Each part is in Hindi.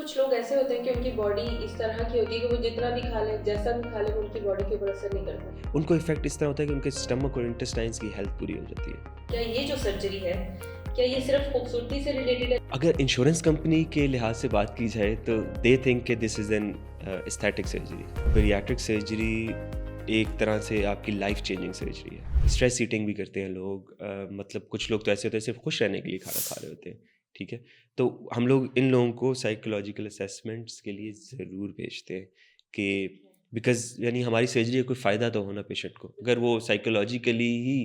कुछ लोग ऐसे होते हैं कि उनकी बॉडी इस तरह की होती है कि वो जितना भी खा लें, जैसा भी खा लें, वो उनकी बॉडी के ऊपर असर नहीं करता। उनको इफ़ेक्ट इस तरह होता है कि उनके स्टमक और इंटेस्टाइन्स की हेल्थ पूरी हो जाती है। क्या ये जो सर्जरी है, क्या ये सिर्फ़ खूबसूरती से रिलेटेड है? अगर इंश्योरेंस कंपनी के लिहाज से बात की जाए तो दे थिंक कि this is an aesthetic surgery. Bariatric surgery एक तरह से आपकी लाइफ चेंजिंग सर्जरी है। स्ट्रेस ईटिंग भी करते हैं लोग, मतलब कुछ लोग तो ऐसे होते हैं सिर्फ खुश रहने के लिए खाना खा रहे होते हैं, ठीक है? तो हम लोग इन लोगों को साइकोलॉजिकल असेसमेंट्स के लिए ज़रूर भेजते हैं कि बिकॉज़ यानी हमारी सर्जरी का कोई फ़ायदा तो हो ना पेशेंट को। अगर वो साइकोलॉजिकली ही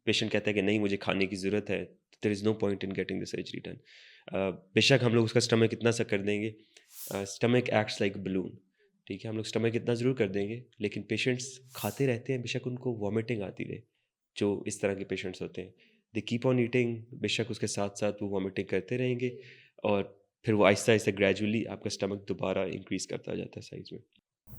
पेशेंट कहता है कि नहीं मुझे खाने की ज़रूरत है, there is no point in getting the surgery done. बेशक हम लोग उसका स्टमक इतना सा कर देंगे, स्टमक एक्ट्स लाइक बलून, ठीक है? हम लोग स्टमक इतना ज़रूर कर देंगे, लेकिन पेशेंट्स खाते रहते हैं, बेशक उनको वॉमिटिंग आती रहे, जो इस तरह के पेशेंट्स होते हैं। दे कीप ऑन ईटिंग, बेशक उसके साथ-साथ वो वॉमिटिंग करते रहेंगे और फिर वो आहिस्ता-आहिस्ता ग्रेजुअली आपका स्टमक दोबारा इंक्रीज़ करता जाता है साइज़ में।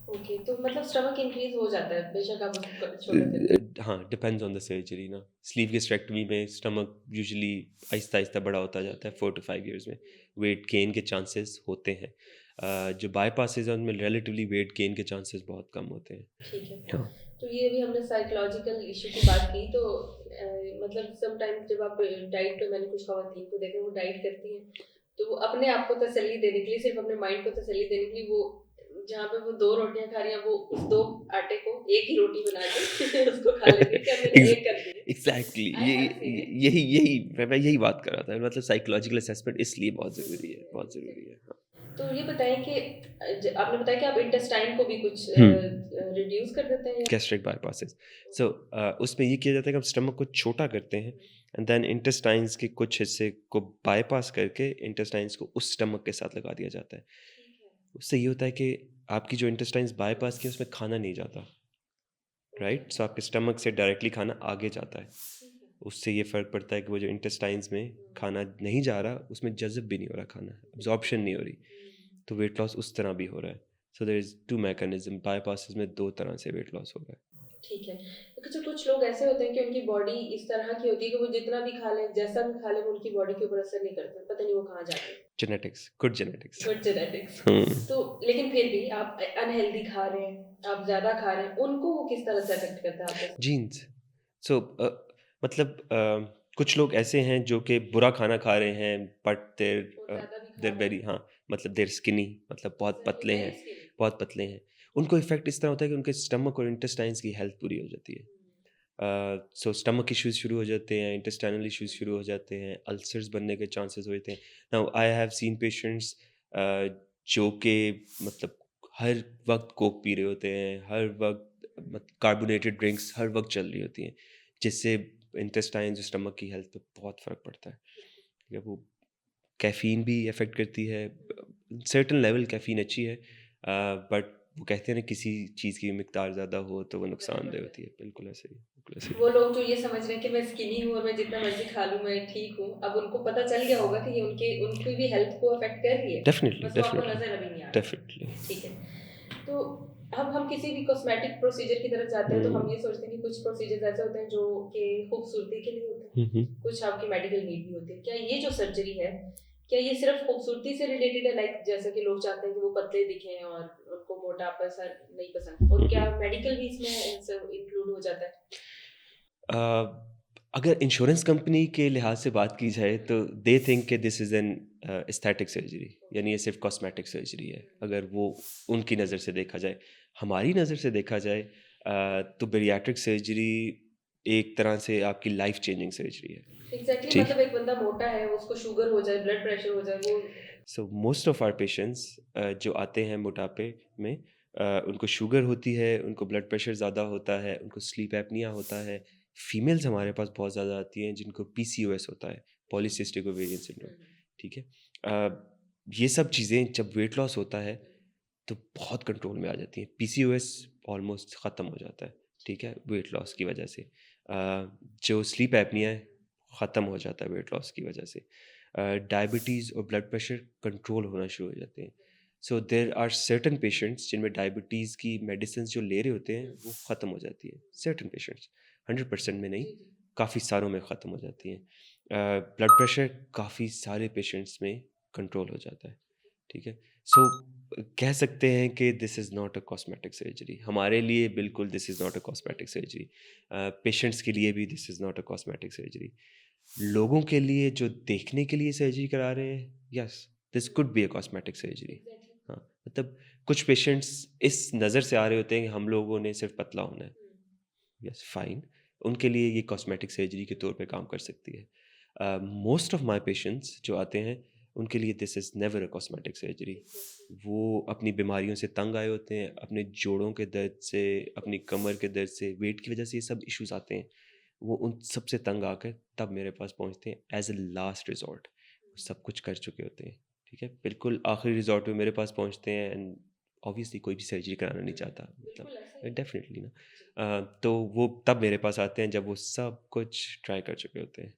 ओके, तो मतलब स्टमक इंक्रीज़ हो जाता है, बेशक आप उसको छोटा कर दें। हाँ, डिपेंड्स ऑन द सर्जरी ना। स्लीव गैस्ट्रेक्टमी में स्टमक यूजुअली आहिस्ता-आहिस्ता बड़ा होता जाता है 4 टू 5 इयर्स में। वेट गेन के चांसेस होते हैं। जो बायपासेज़ हैं उनमें रिलेटिवली वेट गेन के चांसेस बहुत कम होते हैं। ठीक है। हाँ। तो ये अभी हमने साइकोलॉजिकल इश्यू की बात की तो मतलब समटाइम्स जब आप डाइट पे मैंने कुछ खवातीन को देखा वो डाइट करती हैं, तो वो अपने आप को तसल्ली देने के लिए सिर्फ़ अपने माइंड को तसल्ली देने के लिए वो जहाँ पे वो 2 रोटियाँ खा रही हैं, वो उस 2 आटे को 1 ही रोटी बना के उसको खा लेंगी कि अब मैंने एग्ज़ 1 कर दी है। एग्ज़ैक्टली आई ये हैव सीन ये इट। यही यही मैं यही बात कर रहा था। मतलब साइकोलॉजिकल असेसमेंट इसलिए बहुत ज़रूरी है, बहुत ज़रूरी है। हाँ। तो ये बताएँ कि आपने बताया कि आप इंटेस्टाइन को भी कुछ हुँ। रिड्यूस कर देते हैं या गैस्ट्रिक बायपासेस। सो उसमें ये किया जाता है कि हम स्टमक को छोटा करते हैं एंड देन इंटेस्टाइन्स के कुछ हिस्से को बायपास करके इंटेस्टाइन्स को उस स्टमक के साथ लगा दिया जाता है। ठीक है। उससे ये होता है कि आपकी जो इंटेस्टाइन्स बायपास की है उसमें खाना नहीं जाता, ओके, राइट? सो आपके स्टमक से डायरेक्टली खाना आगे जाता है। ठीक है। उससे ये फ़र्क पड़ता है कि वो जो इंटेस्टाइन्स में हुँ, खाना नहीं जा रहा, उसमें जज़ब भी नहीं हो रहा खाना, एब्ज़ॉर्प्शन नहीं हो रही। हुँ। तो वेट लॉस उस तरह भी हो रहा है। सो देयर इज़ 2 मैकेनिज़्म, बायपासेस में 2 तरह से वेट लॉस हो रहा है। ठीक है। अच्छा कुछ लोग ऐसे होते हैं कि उनकी बॉडी इस तरह की होती है कि वो जितना भी खा लें, जैसा भी खा लें, वो उनकी बॉडी के ऊपर असर नहीं करता। पता नहीं वो कहाँ जाते हैं। Genetics, good genetics. Good genetics. हुँ। तो लेकिन फिर भी आप अनहेल्दी खा रहे हैं, आप ज़्यादा खा रहे हैं, उनको वो किस तरह से अफ़ेक्ट करता है आपके साथ? जीन्स। सो मतलब कुछ लोग ऐसे हैं जो कि बुरा खाना खा रहे हैं बट और ज़्यादा भी खा देयर रहे वेरी, हैं, हाँ, मतलब देयर स्किनी, मतलब बहुत एग्ज़ैक्टली पतले वेरी हैं, स्किनी। बहुत पतले हैं। उनको इफ़ेक्ट इस तरह होता है कि उनके स्टमक और इंटेस्टाइन्स की हेल्थ पूरी हो जाती है। सो स्टमक इश्यूज़ शुरू हो जाते हैं, इंटेस्टाइनल इश्यूज़ शुरू हो जाते हैं, अल्सर्स बनने के चांसेस होते हैं। Now I have seen patients जो कि मतलब हर वक़्त कोक पी रहे होते हैं, हर वक़्त कार्बोनेटेड ड्रिंक्स हर वक़्त चल रही होती हैं, जिससे इंटेस्टाइन्स और स्टमक की हेल्थ पे बहुत फ़र्क पड़ता है। ठीक है, वो कैफ़ीन भी अफ़ेक्ट करती है। सर्टेन लेवल कैफ़ीन अच्छी है, बट वो कहते हैं ना किसी चीज़ की मिक़दार ज़्यादा हो तो वो ज़्यादा नुकसानदेह बढ़ता होती है। है। बिल्कुल ऐसे ही, बिल्कुल ऐसे ही। वो लोग जो ये समझ रहे हैं कि मैं स्किनी हूँ और मैं जितना मर्ज़ी खा लूँ, मैं ठीक हूँ। अब उनको पता चल गया होगा कि ये उनकी भी हेल्थ को अफ़ेक्ट कर रही है। डेफ़िनिटली, बस वो आपको डेफ़िनिटली, नज़र अभी नहीं आ रहा। डेफ़िनिटली। ठीक है। तो अब हम किसी भी कॉस्मेटिक प्रोसीजर की तरफ जाते हैं तो हम हुँ। ये सोचते हैं कि कुछ प्रोसीजर्स ऐसे होते हैं जो कि खूबसूरती के लिए होते हैं, हुँ, हुँ। कुछ आपकी मेडिकल नीड भी होती है। क्या ये जो सर्जरी है, क्या ये सिर्फ़ खूबसूरती से रिलेटेड है लाइक जैसे कि लोग चाहते हैं कि वो पतले दिखें और उनको मोटापा सा नहीं पसंद और हुँ, क्या हुँ। मेडिकल भी इसमें सब इंक्लूड हो जाता है? अ, अगर इंश्योरेंस कंपनी के लिहाज से बात की जाए तो दे थिंक कि this is an aesthetic surgery, यानी ये सिर्फ़ कॉस्मेटिक सर्जरी है, अगर वो उनकी नज़र से देखा जाए। हमारी नज़र से देखा जाए तो बैरिएट्रिक सर्जरी एक तरह से आपकी लाइफ़ चेंजिंग सर्जरी है। एग्ज़ैक्टली ठीक। मतलब एक बंदा मोटा है, उसको शुगर हो जाए, ब्लड प्रेशर हो जाए, वो so most of our patients जो आते हैं मोटापे में, उनको शुगर होती है, उनको ब्लड प्रेशर ज़्यादा होता है, उनको स्लीप एपनिया होता है। फीमेल्स हमारे पास बहुत ज़्यादा आती हैं जिनको पीसीओएस होता है, पॉलीसिस्टिक ओवेरियन सिंड्रोम, ठीक है? ये सब चीज़ें जब वेट लॉस होता है तो बहुत कंट्रोल में आ जाती हैं। पीसीओएस ऑलमोस्ट ख़त्म हो जाता है, ठीक है? वेट लॉस की वजह से। जो स्लीप एपनिया है, ख़त्म हो जाता है वेट लॉस की वजह से। डायबिटीज़ और ब्लड प्रेशर कंट्रोल होना शुरू हो जाते हैं। So there are certain patients जिनमें डायबिटीज़ की मेडिसिन्स जो ले रहे होते हैं, वो ख़त्म हो जाती है। सर्टेन पेशेंट्स, 100% में नहीं, जी, जी। काफ़ी सारों में ख़त्म हो जाती हैं। ब्लड प्रेशर काफ़ी सारे पेशेंट्स में कंट्रोल हो जाता है, ठीक है? सो कह सकते हैं कि this is not a cosmetic surgery. हमारे लिए बिल्कुल this is not a cosmetic surgery. Patients के लिए भी this is not a cosmetic surgery. लोगों के लिए जो देखने के लिए सर्जरी करा रहे हैं, yes, this could be a cosmetic surgery. Exactly. हाँ, मतलब कुछ पेशेंट्स इस नज़र से आ रहे होते हैं कि हम लोगों ने सिर्फ पतला होना है। Yes, fine. उनके लिए ये कॉस्मेटिक सर्जरी के तौर पे काम कर सकती है। मोस्ट ऑफ माय पेशेंट्स जो आते हैं, उनके लिए this is never a cosmetic surgery. Exactly. वो अपनी बीमारियों से तंग आए होते हैं, अपने जोड़ों के दर्द से, अपनी कमर के दर्द से, वेट की वजह से ये सब इश्यूज़ आते हैं। वो उन सब से तंग आकर तब मेरे पास पहुँचते हैं एज़ अ लास्ट रिज़ॉर्ट। सब कुछ कर चुके होते हैं, ठीक है? बिल्कुल आखिरी रिज़ॉर्ट में मेरे पास पहुँचते हैं एंड ऑब्वियसली कोई भी सर्जरी कराना नहीं चाहता, मतलब बिल्कुल ऐसा ही है। डेफ़िनिटली ना। जी। तो वो तब मेरे पास आते हैं जब वो सब कुछ ट्राई कर चुके होते हैं।